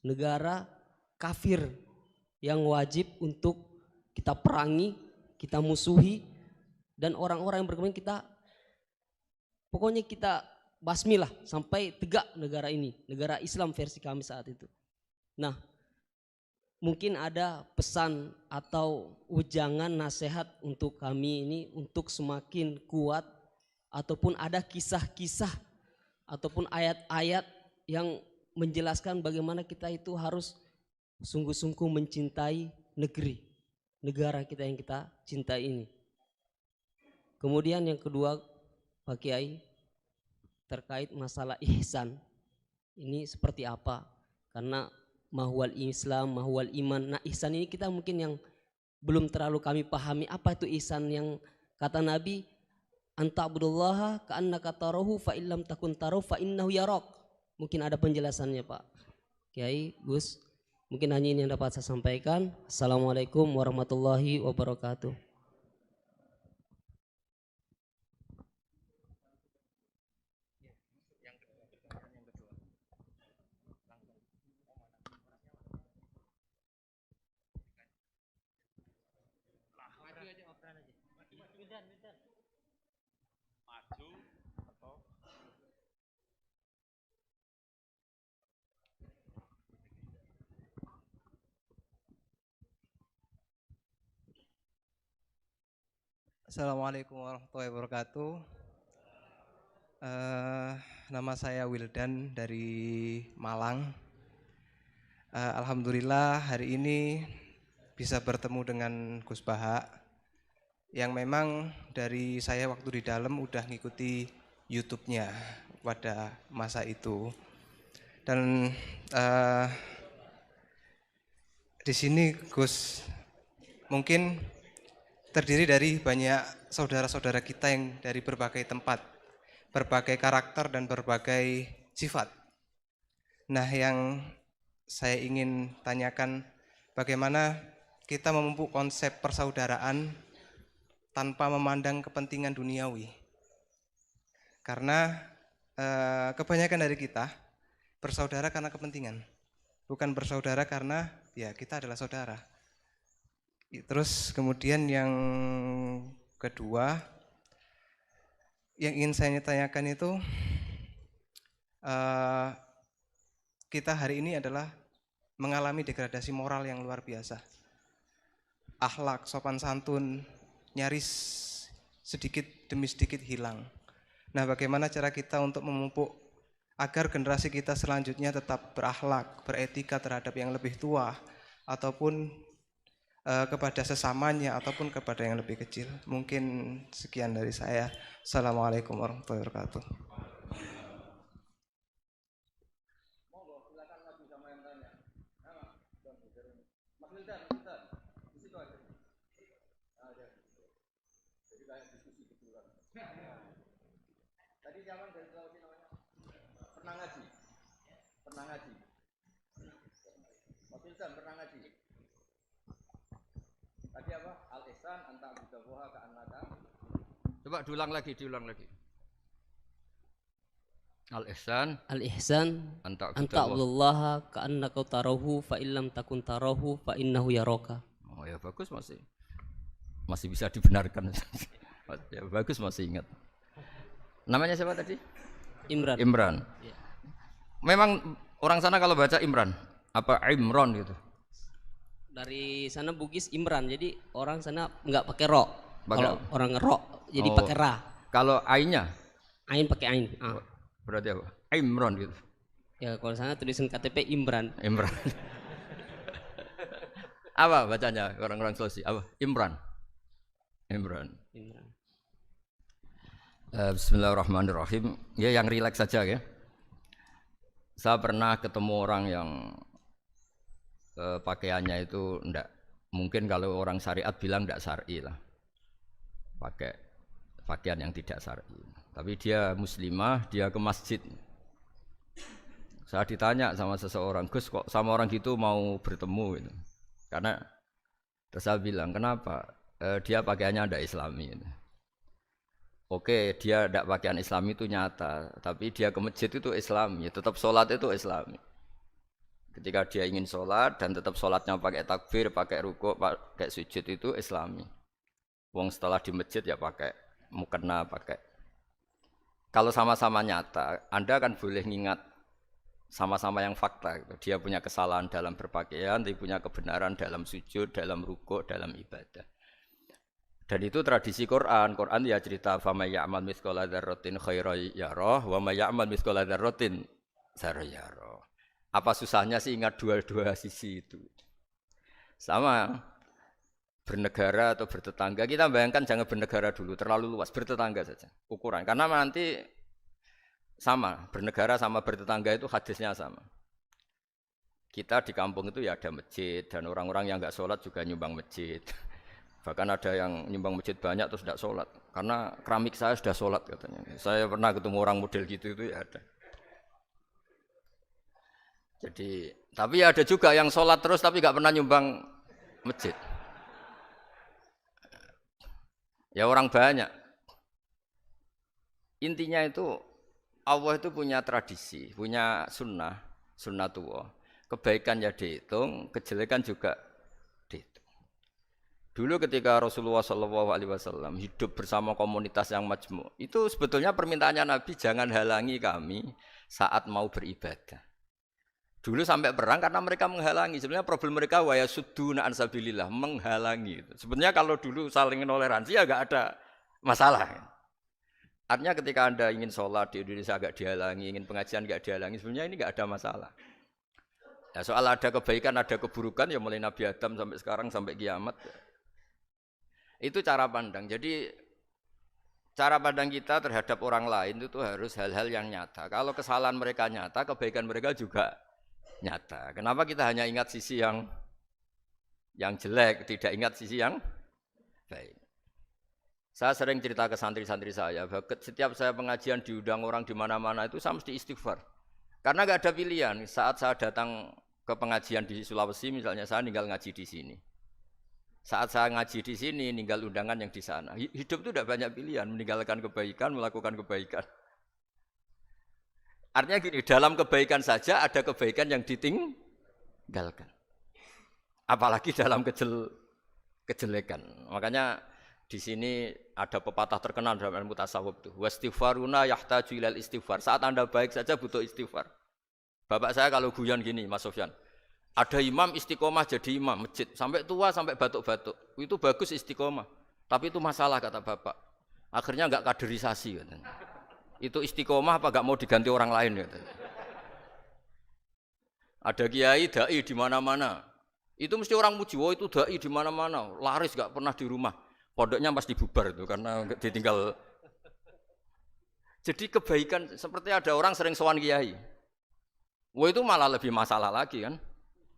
Negara kafir yang wajib untuk kita perangi, kita musuhi, dan orang-orang yang berkembang kita, pokoknya kita basmilah sampai tegak negara ini, negara Islam versi kami saat itu. Nah, mungkin ada pesan atau ujangan nasihat untuk kami ini untuk semakin kuat, ataupun ada kisah-kisah ataupun ayat-ayat yang menjelaskan bagaimana kita itu harus sungguh-sungguh mencintai negara kita yang kita cintai ini. Kemudian yang kedua Pak Kiai, terkait masalah ihsan ini seperti apa? Karena mahwal Islam, mahwal iman. Nah, ihsan ini kita mungkin yang belum terlalu kami pahami, apa itu ihsan yang kata Nabi, anta'budullaha ka'annaka tarahu fa illam takun tarahu fa innahu yarak. Mungkin ada penjelasannya Pak Kiai, Gus. Mungkin hanya ini yang dapat saya sampaikan. Assalamualaikum warahmatullahi wabarakatuh. Assalamualaikum warahmatullahi wabarakatuh. Nama saya Wildan dari Malang. Alhamdulillah hari ini bisa bertemu dengan Gus Baha, yang memang dari saya waktu di dalam udah ngikuti YouTube-nya pada masa itu. Dan di sini Gus mungkin terdiri dari banyak saudara-saudara kita yang dari berbagai tempat, berbagai karakter dan berbagai sifat. Nah, yang saya ingin tanyakan, bagaimana kita memupuk konsep persaudaraan tanpa memandang kepentingan duniawi. Karena kebanyakan dari kita bersaudara karena kepentingan, bukan bersaudara karena ya kita adalah saudara. Terus kemudian yang kedua yang ingin saya tanyakan itu, kita hari ini adalah mengalami degradasi moral yang luar biasa. Akhlak, sopan santun, nyaris sedikit demi sedikit hilang. Nah, bagaimana cara kita untuk memupuk agar generasi kita selanjutnya tetap berakhlak, beretika terhadap yang lebih tua, ataupun kepada sesamanya, ataupun kepada yang lebih kecil. Mungkin sekian dari saya. Assalamualaikum warahmatullahi wabarakatuh. Pernah ngaji. Mas Ilham pernah ngaji. Tadi apa? Al-ihsan anta bidawaha ka'annaka. Coba diulang lagi. Al-ihsan anta abdullaha ka'annaka tarahu fa illam takun tarahu fa innahu yaraka. Oh ya bagus, masih bisa dibenarkan. Ya bagus, masih ingat. Namanya siapa tadi? Imran. Ya. Memang orang sana kalau baca Imran apa Imron gitu. Dari sana Bugis Imran, jadi orang sana nggak pakai ro. Kalau orang ro jadi pakai ra. Kalau ainnya? Ain pakai ain. Berarti apa? Imron gitu. Ya kalau sana tulisan KTP Imran. Apa bacanya orang-orang Sulawesi? Apa? Imran. Bismillahirrahmanirrahim. Ya yang rileks saja ya. Saya pernah ketemu orang yang pakaiannya itu enggak, mungkin kalau orang syariat bilang enggak syar'i lah, pakai pakaian yang tidak syar'i. Tapi dia muslimah, dia ke masjid. Saya ditanya sama seseorang, Gus kok sama orang gitu mau bertemu gitu. Karena terus saya bilang kenapa? Dia pakaiannya enggak islami gitu. Oke, dia tidak pakaian Islam itu nyata, tapi dia ke masjid itu Islami, tetap sholat itu Islami. Ketika dia ingin sholat dan tetap sholatnya pakai takbir, pakai rukuk, pakai sujud itu Islami. Wong setelah di masjid ya pakai mukena, pakai. Kalau sama-sama nyata, Anda kan boleh ngingat sama-sama yang fakta. Gitu. Dia punya kesalahan dalam berpakaian, dia punya kebenaran dalam sujud, dalam rukuk, dalam ibadah. Dan itu tradisi Quran. Quran ya cerita famay ya'mal mithqala dzarratin khairan yarah wa may ya'mal mithqala dzarratin syarran yarah. Apa susahnya sih ingat dua sisi itu? Sama bernegara atau bertetangga. Kita bayangkan jangan bernegara dulu, terlalu luas, bertetangga saja ukuran. Karena nanti sama, bernegara sama bertetangga itu hadisnya sama. Kita di kampung itu ya ada masjid dan orang-orang yang enggak sholat juga nyumbang masjid. Bahkan ada yang nyumbang masjid banyak terus tidak sholat karena keramik saya sudah sholat katanya. Saya pernah ketemu orang model gitu itu ya ada. Jadi tapi ada juga yang sholat terus tapi nggak pernah nyumbang masjid. Ya orang banyak. Intinya itu Allah itu punya tradisi, punya sunnatullah. Kebaikan ya dihitung, kejelekan juga dihitung. Dulu ketika Rasulullah SAW hidup bersama komunitas yang majmu', itu sebetulnya permintaannya Nabi jangan halangi kami saat mau beribadah. Dulu sampai perang karena mereka menghalangi. Sebenarnya problem mereka wa yasudduna an sabilillah, menghalangi. Sebenarnya kalau dulu saling toleransi ya enggak ada masalah. Artinya ketika Anda ingin sholat di Indonesia agak dihalangi, ingin pengajian enggak dihalangi, sebenarnya ini enggak ada masalah. Ya, soal ada kebaikan, ada keburukan ya mulai Nabi Adam sampai sekarang sampai kiamat. Itu cara pandang. Jadi cara pandang kita terhadap orang lain itu harus hal-hal yang nyata. Kalau kesalahan mereka nyata, kebaikan mereka juga nyata. Kenapa kita hanya ingat sisi yang jelek, tidak ingat sisi yang baik? Saya sering cerita ke santri-santri saya, setiap saya pengajian diundang orang di mana-mana itu saya mesti istighfar. Karena nggak ada pilihan. Saat saya datang ke pengajian di Sulawesi misalnya, saya tinggal ngaji di sini. Saat saya ngaji di sini, ninggal undangan yang di sana. Hidup itu tidak banyak pilihan, meninggalkan kebaikan, melakukan kebaikan. Artinya gini, dalam kebaikan saja ada kebaikan yang ditinggalkan. Apalagi dalam kejelekan. Makanya di sini ada pepatah terkenal dalam ilmu tasawuf itu. Wastighfaruna yahtaju ilal istighfar. Saat Anda baik saja butuh istighfar. Bapak saya kalau guyon gini, Mas Sofyan. Ada imam istiqomah jadi imam masjid sampai tua sampai batuk-batuk. Itu bagus istiqomah. Tapi itu masalah kata bapak. Akhirnya nggak kaderisasi katanya. Itu istiqomah apa nggak mau diganti orang lain katanya. Ada kiai dai di mana-mana. Itu mesti orang muji, oh itu dai di mana-mana, laris nggak pernah di rumah. Pondoknya pasti bubar itu karena ditinggal. Jadi kebaikan seperti ada orang sering sowan kiai. Wah itu malah lebih masalah lagi kan.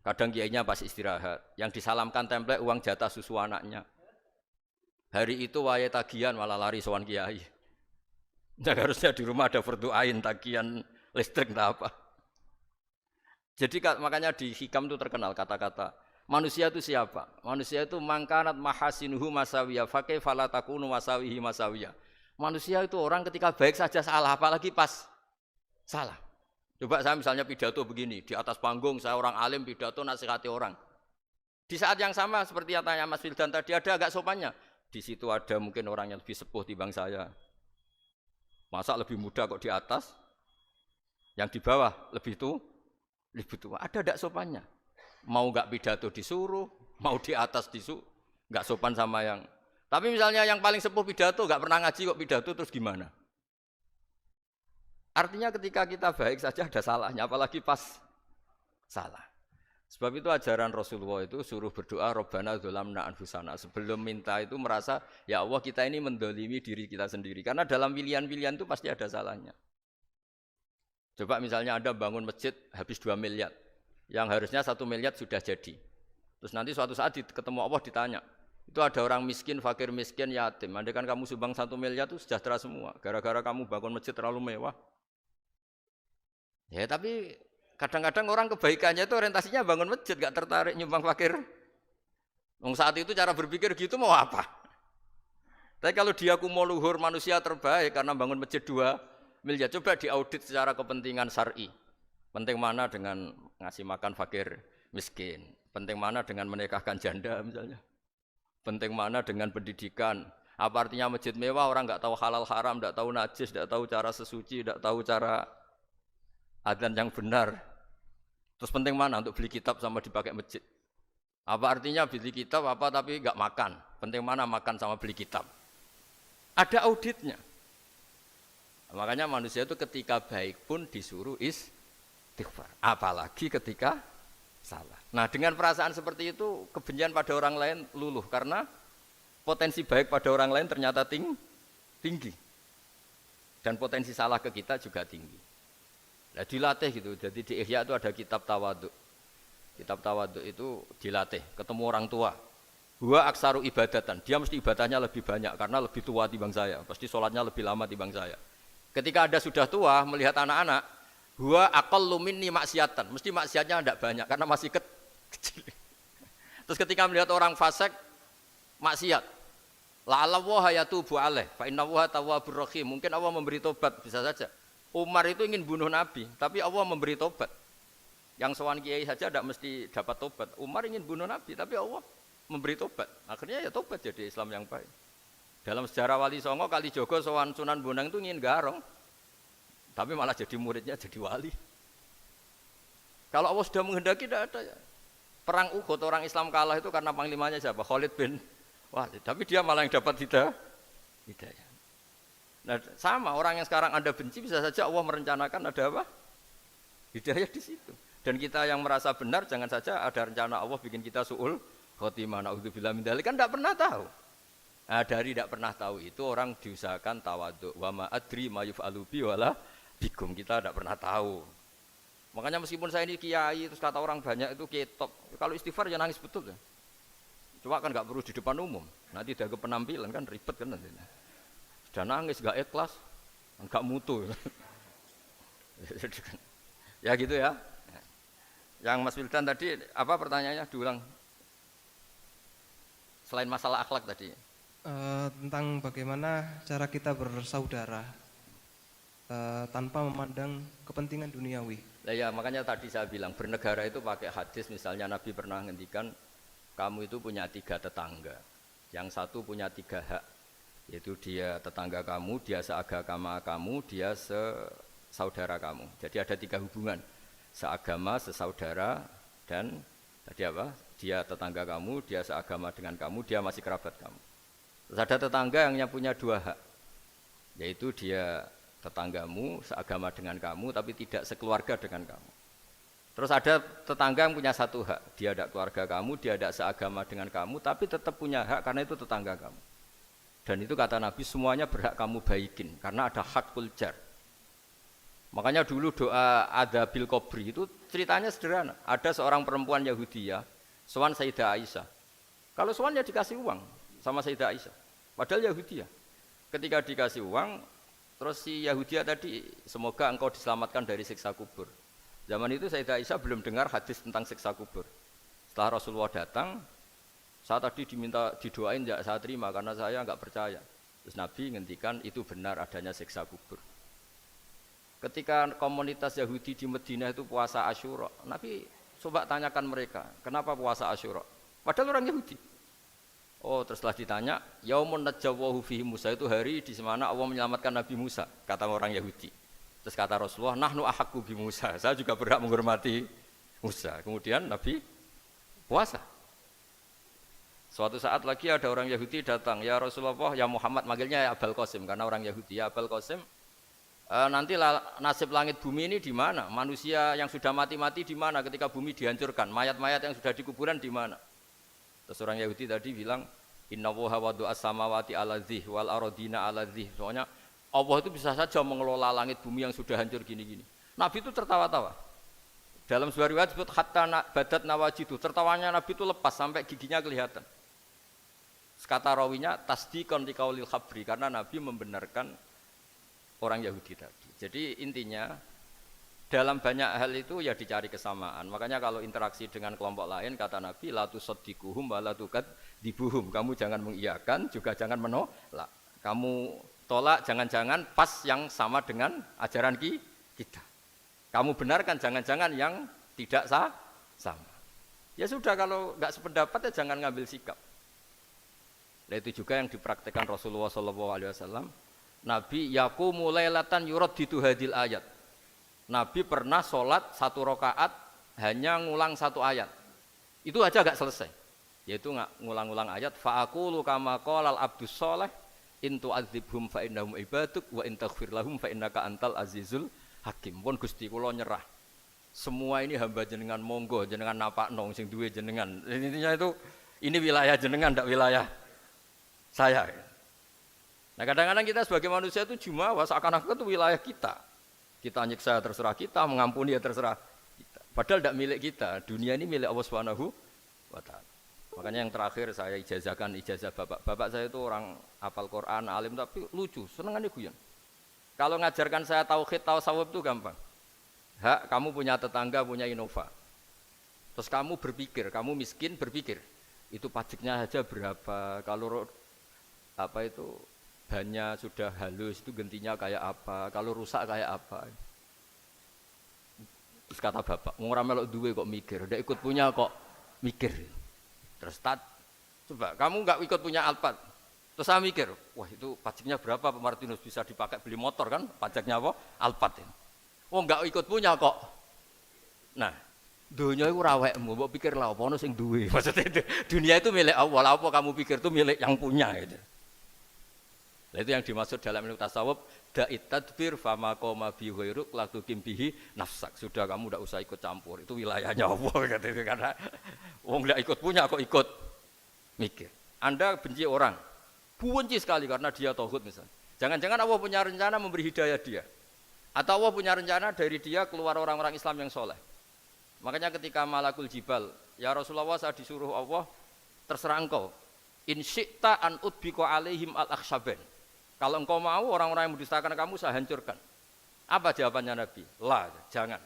Kadang kiainya pas istirahat, yang disalamkan template uang jatah susu anaknya. Hari itu waya tagihan malah lari sowan kiai. Nah, harusnya di rumah ada fardu ain tagihan listrik entah apa. Jadi makanya di hikam itu terkenal kata-kata manusia itu siapa? Manusia itu mangkanat mahasinuhu masawiya fakih falatakunu masawihi masawiya. Manusia itu orang ketika baik saja salah, apalagi pas salah. Coba saya misalnya pidato begini, di atas panggung saya orang alim pidato nasihati orang. Di saat yang sama seperti yang tanya Mas Wildan tadi, ada agak sopannya. Di situ ada mungkin orang yang lebih sepuh timbang saya. Masa lebih muda kok di atas? Yang di bawah lebih tua? Ada agak sopannya. Mau nggak pidato disuruh, mau di atas disuruh, nggak sopan sama yang. Tapi misalnya yang paling sepuh pidato nggak pernah ngaji kok pidato terus gimana? Artinya ketika kita baik saja ada salahnya, apalagi pas salah. Sebab itu ajaran Rasulullah itu suruh berdoa Rabbana dzolamna anfusana. Sebelum minta itu merasa ya Allah kita ini mendolimi diri kita sendiri. Karena dalam pilihan-pilihan itu pasti ada salahnya. Coba misalnya Anda bangun masjid habis 2 miliar. Yang harusnya 1 miliar sudah jadi. Terus nanti suatu saat ketemu Allah ditanya. Itu ada orang miskin, fakir miskin, yatim. Andai kan kamu sumbang 1 miliar itu sejahtera semua. Gara-gara kamu bangun masjid terlalu mewah. Ya tapi kadang-kadang orang kebaikannya itu orientasinya bangun masjid, gak tertarik nyumbang fakir. Saat itu cara berpikir gitu mau apa? Tapi kalau dia kumuluhur manusia terbaik karena bangun masjid 2 miliar, coba diaudit secara kepentingan syar'i. Penting mana dengan ngasih makan fakir miskin? Penting mana dengan menikahkan janda misalnya? Penting mana dengan pendidikan? Apa artinya masjid mewah orang nggak tahu halal haram, nggak tahu najis, nggak tahu cara sesuci, nggak tahu cara adzan yang benar. Terus penting mana untuk beli kitab sama dipakai masjid? Apa artinya beli kitab apa tapi nggak makan? Penting mana makan sama beli kitab? Ada auditnya. Makanya manusia itu ketika baik pun disuruh istighfar. Apalagi ketika salah. Nah dengan perasaan seperti itu kebencian pada orang lain luluh karena potensi baik pada orang lain ternyata tinggi. Dan potensi salah ke kita juga tinggi. Nah dilatih gitu, jadi di Ihya itu ada kitab tawaduk. Kitab tawaduk itu dilatih, ketemu orang tua. Huwa aksaru ibadatan, dia mesti ibadahnya lebih banyak karena lebih tua timbang saya. Pasti sholatnya lebih lama timbang saya. Ketika Anda sudah tua, melihat anak-anak, huwa aqallu minni maksiatan, mesti maksiatnya tidak banyak karena masih kecil. Terus ketika melihat orang fasik, maksiat. La'allahu yatubu alaih, fa innallaha tawwabur rahim. Mungkin Allah memberi tobat, bisa saja. Umar itu ingin bunuh Nabi, tapi Allah memberi tobat. Yang sowan kiai saja tidak mesti dapat tobat. Umar ingin bunuh Nabi, tapi Allah memberi tobat. Akhirnya ya tobat jadi Islam yang baik. Dalam sejarah Wali Songo, Kalijogo sowan Sunan Bonang itu ingin garong, tapi malah jadi muridnya jadi wali. Kalau Allah sudah menghendaki tidak ada ya. Perang Uhud orang Islam kalah itu karena panglimanya siapa? Khalid bin Walid. Tapi dia malah yang dapat hidayah. Nah, sama orang yang sekarang Anda benci bisa saja Allah merencanakan ada apa? Hidayah di situ. Dan kita yang merasa benar jangan saja ada rencana Allah bikin kita su'ul khotimah. Na'udzubillah min dzalik kan tidak pernah tahu. Nah, dari tidak pernah tahu itu orang diusahakan tawadhu. Wa ma adri ma yuf'alu bi wala bikum. Kita tidak pernah tahu. Makanya meskipun saya ini kiai terus kata orang banyak itu ketop. Kalau istighfar ya nangis betul ya. Cuma kan enggak perlu di depan umum. Nanti ada penampilan kan ribet kan nanti. Sudah nangis, gak ikhlas, gak mutu. Ya gitu ya. Yang Mas Wildan tadi, apa pertanyaannya? Diulang. Selain masalah akhlak tadi. Tentang bagaimana cara kita bersaudara tanpa memandang kepentingan duniawi. Nah ya makanya tadi saya bilang, bernegara itu pakai hadis, misalnya Nabi pernah ngendikan, kamu itu punya 3 tetangga. Yang satu punya 3 hak. Yaitu dia tetangga kamu, dia seagama kamu, dia sesaudara kamu. Jadi ada 3 hubungan, seagama, sesaudara, dan tadi apa? Dia tetangga kamu, dia seagama dengan kamu, dia masih kerabat kamu. Terus ada tetangga yang punya 2 hak, yaitu dia tetanggamu seagama dengan kamu tapi tidak sekeluarga dengan kamu. Terus ada tetangga yang punya 1 hak, dia tidak keluarga kamu, dia tidak seagama dengan kamu tapi tetap punya hak karena itu tetangga kamu. Dan itu kata Nabi semuanya berhak kamu baikin karena ada hakul jar. Makanya dulu doa ada bil kubri itu ceritanya sederhana. Ada seorang perempuan Yahudi ya, sowan Sayyidah Aisyah. Kalau sowan ya dikasih uang sama Sayyidah Aisyah. Padahal Yahudi ya. Ketika dikasih uang, terus si Yahudi tadi, semoga engkau diselamatkan dari siksa kubur. Zaman itu Sayyidah Aisyah belum dengar hadis tentang siksa kubur. Setelah Rasulullah datang, saya tadi diminta didoain, ya saya terima karena saya enggak percaya. Terus Nabi ngendikan itu benar adanya siksa kubur. Ketika komunitas Yahudi di Madinah itu puasa Asyura, Nabi coba tanyakan mereka, kenapa puasa Asyura? Padahal orang Yahudi. Oh, terus setelah ditanya, Yaumun najjawahu fihi Musa, itu hari di mana Allah menyelamatkan Nabi Musa, kata orang Yahudi. Terus kata Rasulullah, nahnu ahaqqu bi Musa, saya juga berhak menghormati Musa. Kemudian Nabi puasa. Suatu saat lagi ada orang Yahudi datang, ya Rasulullah, ya Muhammad, manggilnya ya Abul Qasim karena orang Yahudi. Ya Abul Qasim, nanti nasib langit bumi ini di mana? Manusia yang sudah mati-mati di mana ketika bumi dihancurkan? Mayat-mayat yang sudah di kuburan di mana? Terus orang Yahudi tadi bilang, Inna woha wadu as-samawati ala dzih wal arodina ala dzih. Soalnya Allah itu bisa saja mengelola langit bumi yang sudah hancur gini-gini. Nabi itu tertawa-tawa. Dalam sebuah riwayat disebut hatta badat nawajidu, tertawanya Nabi itu lepas sampai giginya kelihatan. Kata rawinya tasdiqan liqaulil khabri, karena Nabi membenarkan orang Yahudi tadi. Jadi intinya dalam banyak hal itu ya dicari kesamaan. Makanya kalau interaksi dengan kelompok lain kata Nabi la tusaddiquhum wa la tukadzibuhum. Kamu jangan mengiyakan juga jangan menolak. Kamu tolak jangan-jangan pas yang sama dengan ajaran kita. Kamu benarkan jangan-jangan yang tidak sama. Ya sudah, kalau enggak sependapat ya jangan ngambil sikap. Nah, itu juga yang dipraktikkan Rasulullah SAW. Nabi yaqumu lailatan yuraddidu hadil ayat. Nabi pernah sholat 1 rakaat hanya ngulang 1 ayat. Itu aja agak selesai. Yaitu ngulang-ngulang ayat fa'aqulu kama qalal abdus sholeh in tu'adzibhum fa innahum ibaduk wa in taghfir lahum fa innaka antal azizul hakim. Pun Gusti kula nyerah. Semua ini hamba jenengan, monggo jenengan napakno sing duwe jenengan. Intinya itu ini wilayah jenengan ndak wilayah saya. Nah, kadang-kadang kita sebagai manusia itu jumawa seakan-akan itu wilayah kita. Kita nyiksa terserah kita, mengampuni ya terserah kita. Padahal tidak milik kita. Dunia ini milik Allah Subhanahu wa taala. Makanya yang terakhir saya ijazahkan ijazah bapak. Bapak saya itu orang hafal Quran, alim tapi lucu, senengannya guyon. Kalau ngajarkan saya tauhid, tasawuf itu gampang. Hak, kamu punya tetangga, punya Innova. Terus kamu berpikir, kamu miskin berpikir, itu pajaknya saja berapa? Kalau bannya sudah halus itu gantinya kayak apa? Kalau rusak kayak apa? Terus kata bapak, orang melok duwe kok mikir, udah ikut punya kok mikir. Terus coba kamu nggak ikut punya Alphard, terus saya mikir, wah itu pajaknya berapa Pak Martinus, bisa dipakai beli motor kan? Pajaknya apa? Alphard ini. Oh nggak ikut punya kok. Nah, dunia itu rawekmu, mbok pikir lah apa ono sing duwe. Maksudnya itu, dunia itu milik Allah, apa kamu pikir itu milik yang punya gitu. Nah, itu yang dimaksud dalam ilmu tasawuf, da'it tadbir fama qoma bi ghairuk la tuqim bihi nafsak. Sudah kamu enggak usah ikut campur, itu wilayahnya Allah katanya, karena wong enggak ikut punya kok ikut mikir. Anda benci orang, benci sekali karena dia tauhid misalnya. Jangan-jangan Allah punya rencana memberi hidayah dia. Atau Allah punya rencana dari dia keluar orang-orang Islam yang soleh. Makanya ketika malakul jibal, ya Rasulullah saya disuruh Allah, terserah engkau. In syi'ta an udbiko alaihim al-akhshaban. Kalau engkau mau orang-orang yang mendustakan kamu saya hancurkan. Apa jawabannya Nabi? La, jangan.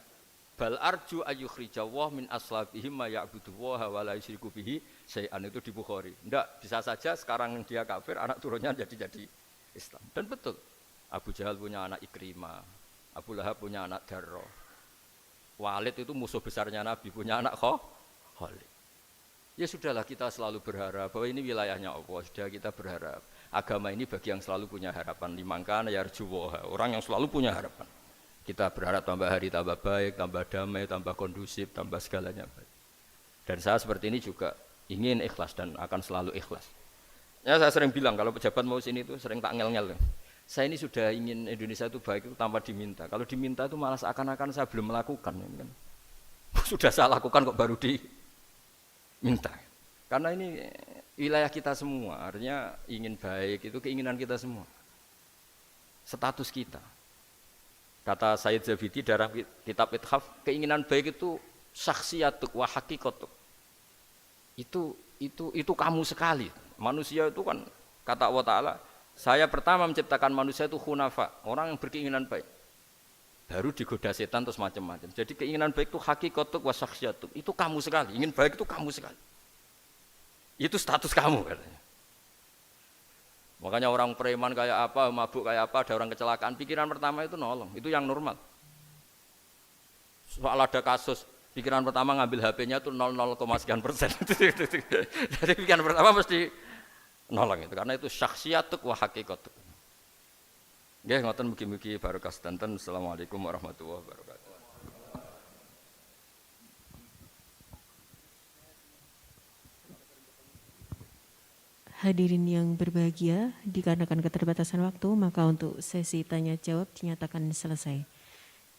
Bal arju ayyukhrijawah min aslabihim ma ya'budullaha wa la yusyriku bihi syai'an, itu di Bukhari. Enggak, bisa saja sekarang dia kafir, anak turunnya jadi Islam. Dan betul. Abu Jahal punya anak Ikrimah, Abu Lahab punya anak Darrah. Walid itu musuh besarnya Nabi, punya anak Khalid. Ya sudahlah, kita selalu berharap bahwa ini wilayahnya Allah. Sudah, kita berharap agama ini bagi yang selalu punya harapan. Limangkana yarjuwaha, orang yang selalu punya harapan. Kita berharap tambah hari tambah baik, tambah damai, tambah kondusif, tambah segalanya baik. Dan saya seperti ini juga ingin ikhlas dan akan selalu ikhlas. Ya saya sering bilang kalau pejabat mau sini itu sering tak ngel-ngel. Saya ini sudah ingin Indonesia itu baik itu tanpa diminta. Kalau diminta itu malah seakan-akan saya belum melakukan. Kan. Sudah saya lakukan kok baru diminta. Karena ini wilayah kita semua, artinya ingin baik itu keinginan kita semua. Status kita. Kata Sayyid Zabidi dalam kitab Ithaf, keinginan baik itu syakhsiyatuk wa hakikatuk. Itu kamu sekali. Manusia itu kan kata Allah Ta'ala, saya pertama menciptakan manusia itu khunafa, orang yang berkeinginan baik. Baru digoda setan terus macam-macam. Jadi keinginan baik itu hakikatuk wa syakhsiyatuk. Itu kamu sekali. Ingin baik itu kamu sekali. Itu status kamu katanya. Makanya orang preman kayak apa, mabuk kayak apa, ada orang kecelakaan, pikiran pertama itu nolong. Itu yang normal. Soal ada kasus pikiran pertama ngambil HP-nya tuh 0,sekian%. Jadi pikiran pertama mesti nolong itu karena itu syakhsiyatuk wa hakikatuk. Nggih ngoten mugi-mugi barokah sedanten. Assalamualaikum warahmatullahi wabarakatuh. Hadirin yang berbahagia, dikarenakan keterbatasan waktu, maka untuk sesi tanya jawab dinyatakan selesai.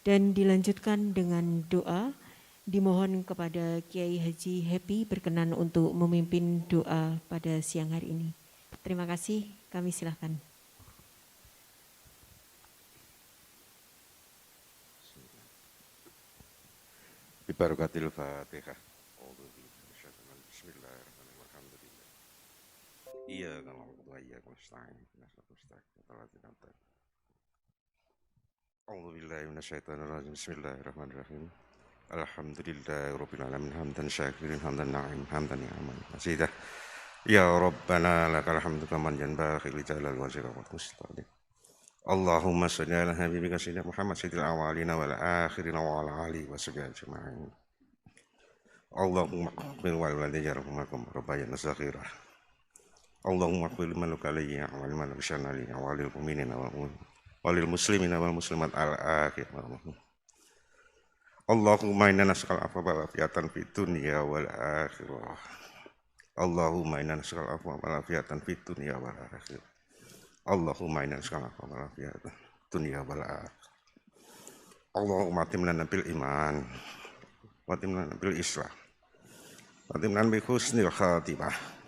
Dan dilanjutkan dengan doa. Dimohon kepada Kiai Haji Happy berkenan untuk memimpin doa pada siang hari ini. Terima kasih, kami silakan. Bibarakatil Fatihah. Bismillahirrahmanirrahim. Iya kalau iya nasta'in. A'udzubillahi minasyaitonirrajim. Bismillahirrahmanirrahim. Alhamdulillahirabbil alamin hamdan syakirin hamdan na'im hamdan ni'aman masidah. Ya Rabbana lakal hamdu kaman yanbaghi li jalali wajhika wa mustaqim. Allahumma shalli ala habibika sayyidina Muhammad sayyidil awwalina wal akhirin wa ala alihi wa sahbihi ajma'in. Allahumma qbil wal walidayya rahmakum rabbayana saghira. Allahumma qbil man alayya wa man bishana li wa lil mu'minina wal muslimina wal muslimat al akhir. Allahumma inna nas'al afwa wal afiyatan fid dunya wal akhirah. Allahumma inna nas'al afwa wal afiyatan fid dunya wal akhirah. Allahumma inna nas'al afwa wal afiyatan fid dunya wal akhirah. Allahumma atimna bil iman wa atimna bil islam wa atimna bi husnil khatimah.